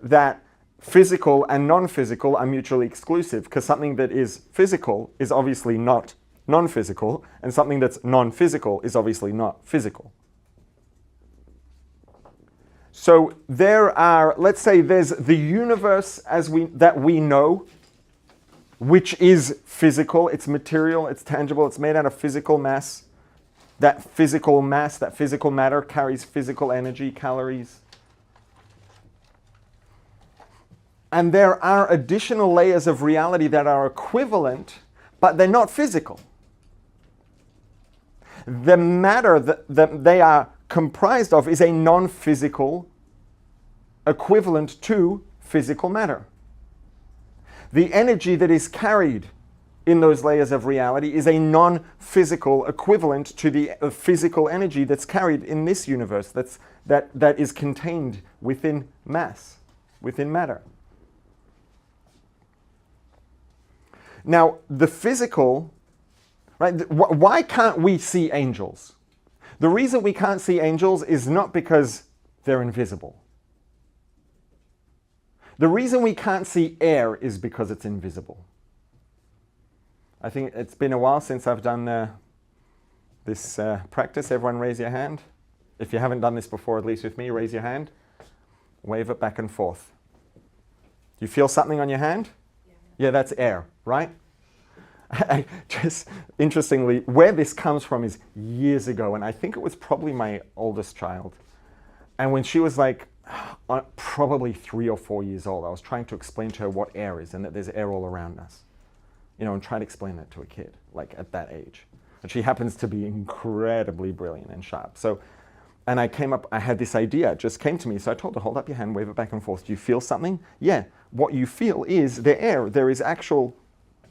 that physical and non-physical are mutually exclusive, because something that is physical is obviously not non-physical, and something that's non-physical is obviously not physical. So there are, let's say there's the universe that we know, which is physical, it's material, it's tangible, it's made out of physical mass. That physical matter carries physical energy, calories. And there are additional layers of reality that are equivalent, but they're not physical. The matter that they are comprised of is a non-physical equivalent to physical matter. The energy that is carried in those layers of reality is a non-physical equivalent to the physical energy that's carried in this universe, that is contained within mass, within matter. Now, the physical, right? Why can't we see angels? The reason we can't see angels is not because they're invisible. The reason we can't see air is because it's invisible. I think it's been a while since I've done this practice. Everyone raise your hand. If you haven't done this before, at least with me, raise your hand. Wave it back and forth. Do you feel something on your hand? Yeah, that's air, right? Just interestingly, where this comes from is years ago, and I think it was probably my oldest child. And when she was like probably 3 or 4 years old, I was trying to explain to her what air is and that there's air all around us. And trying to explain that to a kid, like at that age. And she happens to be incredibly brilliant and sharp. And I had this idea, it just came to me. So I told her, hold up your hand, wave it back and forth. Do you feel something? Yeah. What you feel is the air. There is actual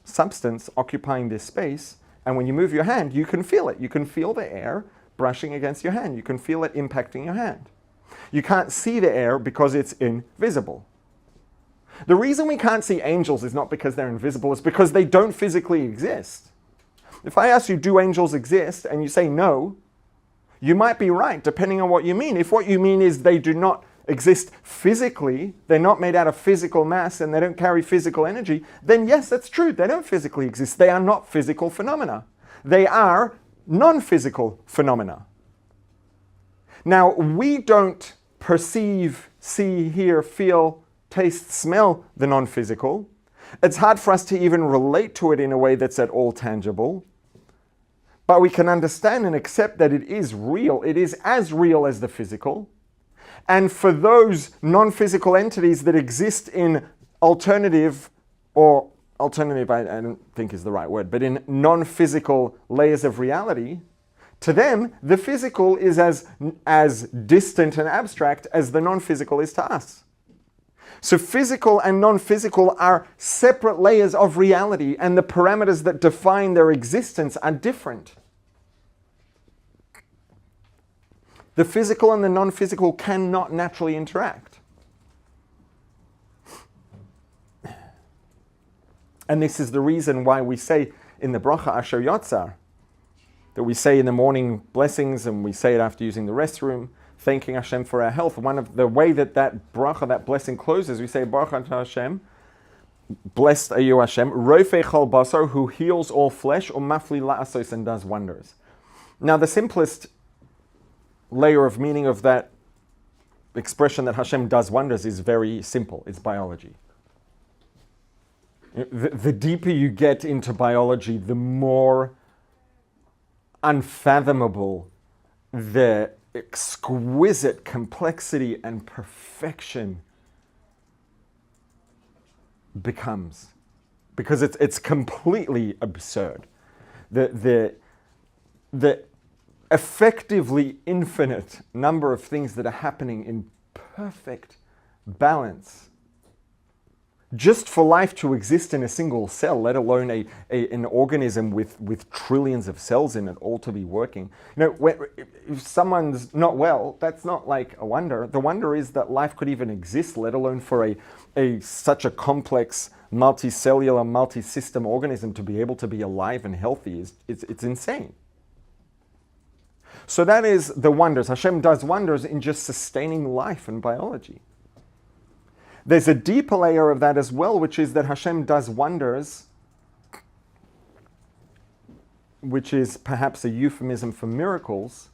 substance occupying this space. And when you move your hand, you can feel it. You can feel the air brushing against your hand. You can feel it impacting your hand. You can't see the air because it's invisible. The reason we can't see angels is not because they're invisible, it's because they don't physically exist. If I ask you, do angels exist, and you say no, you might be right, depending on what you mean. If what you mean is they do not exist physically, they're not made out of physical mass, and they don't carry physical energy, then yes, that's true. They don't physically exist. They are not physical phenomena. They are non-physical phenomena. Now, we don't perceive, see, hear, feel, taste, smell the non-physical. It's hard for us to even relate to it in a way that's at all tangible. But we can understand and accept that it is real. It is as real as the physical. And for those non-physical entities that exist in alternative I don't think is the right word, but in non-physical layers of reality, to them, the physical is as distant and abstract as the non-physical is to us. So physical and non-physical are separate layers of reality, and the parameters that define their existence are different. The physical and the non-physical cannot naturally interact. And this is the reason why we say in the bracha Asher Yotzar, that we say in the morning blessings, and we say it after using the restroom, thanking Hashem for our health. One of the way that bracha, that blessing closes, we say, Baruch Ata Hashem, blessed are you Hashem, Rofei Chol Basar, who heals all flesh, Umafli La'asos, and does wonders. Now the simplest layer of meaning of that expression that Hashem does wonders is very simple. It's biology. The deeper you get into biology, the more unfathomable the exquisite complexity and perfection becomes, because it's completely absurd. The effectively infinite number of things that are happening in perfect balance, just for life to exist in a single cell, let alone an organism with trillions of cells in it, all to be working. If someone's not well, that's not like a wonder. The wonder is that life could even exist, let alone for such a complex, multicellular, multi-system organism to be able to be alive and healthy. It's insane. So that is the wonders. Hashem does wonders in just sustaining life and biology. There's a deeper layer of that as well, which is that Hashem does wonders, which is perhaps a euphemism for miracles,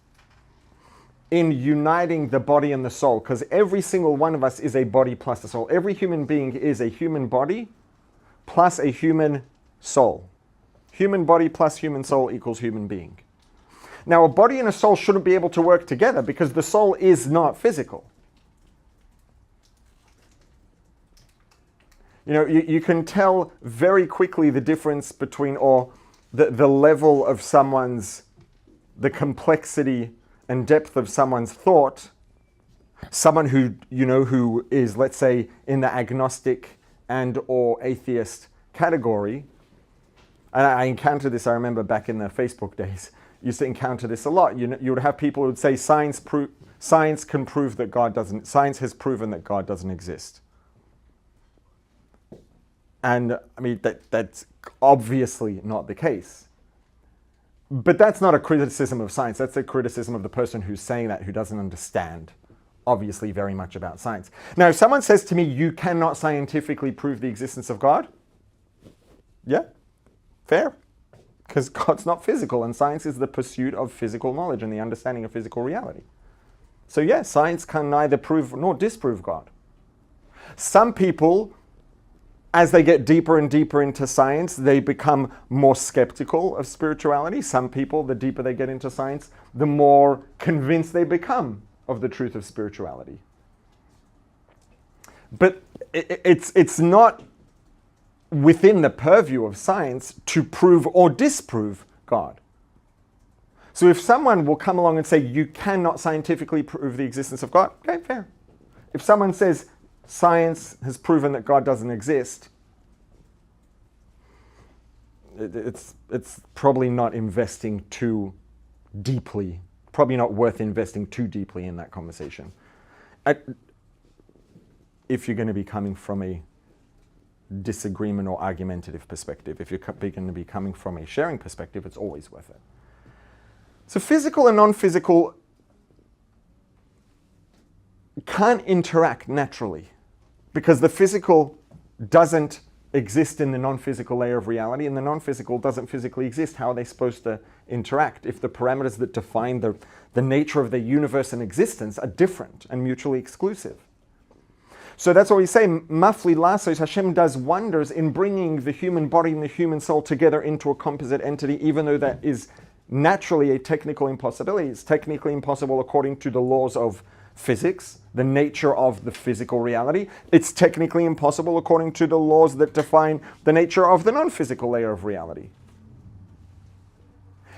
in uniting the body and the soul, because every single one of us is a body plus a soul. Every human being is a human body plus a human soul. Human body plus human soul equals human being. Now, a body and a soul shouldn't be able to work together because the soul is not physical. You know, you can tell very quickly the difference between, or the level of someone's, the complexity and depth of someone's thought. Someone who, you know, who is, let's say, in the agnostic and or atheist category. And I encountered this, I remember back in the Facebook days, used to encounter this a lot. You would have people who would say science can prove that God doesn't, science has proven that God doesn't exist. And I mean, that's obviously not the case. But that's not a criticism of science. That's a criticism of the person who's saying that, who doesn't understand, obviously, very much about science. Now, if someone says to me, you cannot scientifically prove the existence of God, yeah, fair. Because God's not physical, and science is the pursuit of physical knowledge and the understanding of physical reality. So yeah, science can neither prove nor disprove God. Some people, as they get deeper and deeper into science, they become more skeptical of spirituality. Some people, the deeper they get into science, the more convinced they become of the truth of spirituality. But it's not within the purview of science to prove or disprove God. So if someone will come along and say, you cannot scientifically prove the existence of God, okay, fair. If someone says, science has proven that God doesn't exist, it's probably not investing too deeply, probably not worth investing too deeply in that conversation. If you're going to be coming from a disagreement or argumentative perspective, if you're going to be coming from a sharing perspective, it's always worth it. So physical and non-physical can't interact naturally, because the physical doesn't exist in the non-physical layer of reality, and the non-physical doesn't physically exist. How are they supposed to interact if the parameters that define the nature of the universe and existence are different and mutually exclusive? So that's what we say, Mafli Lasos, Hashem does wonders in bringing the human body and the human soul together into a composite entity, even though that is naturally a technical impossibility. It's technically impossible according to the laws of physics, the nature of the physical reality. It's technically impossible according to the laws that define the nature of the non-physical layer of reality.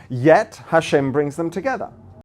Yet Hashem brings them together.